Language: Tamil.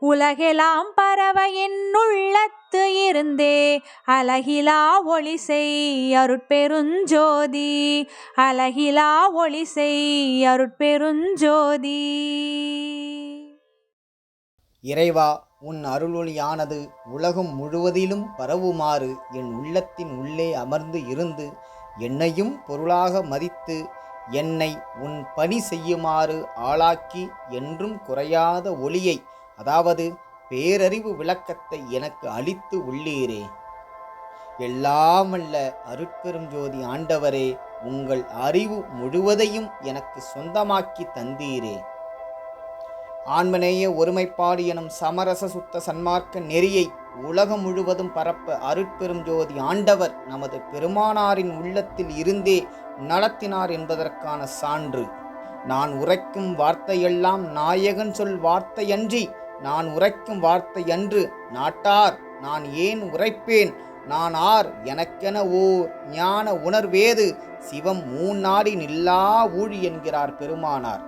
உலகெலாம் பரவ என் உள்ளத்து இருந்தே அலகிலா ஒளி செய் அருட்பெருஞ்சோதி. அலகிலா ஒளி செய் அருட்பெருஞ்சோதி. இறைவா, உன் அருளொளியானது உலகம் முழுவதிலும் பரவுமாறு என் உள்ளத்தின் உள்ளே அமர்ந்து இருந்து என்னையும் பொருளாக மதித்து என்னை உன் பணி செய்யுமாறு ஆளாக்கி என்றும் குறையாத ஒளியை, அதாவது பேரறிவு விளக்கத்தை எனக்கு அளித்து உள்ளீரே. எல்லாமல்ல அருட்பெருஞ்சோதி ஆண்டவரே, உங்கள் அறிவு முழுவதையும் எனக்கு சொந்தமாக்கி தந்தீரே. ஆன்மநேய ஒருமைப்பாடு எனும் சமரச சுத்த சன்மார்க்க நெறியை உலகம் முழுவதும் பரப்ப அருட்பெருஞ்சோதி ஆண்டவர் நமது பெருமானாரின் உள்ளத்தில் இருந்தே நடத்தினார் என்பதற்கான சான்று. நான் உரைக்கும் வார்த்தையெல்லாம் நாயகன் சொல் வார்த்தையன்றி நான் உரைக்கும் வார்த்தையன்று. நாட்டார் நான் ஏன் உரைப்பேன்? நான் ஆர் எனக்கென ஓர் ஞான உணர்வேது? சிவம் மூநாடி நில்லா ஊழி என்கிறார் பெருமானார்.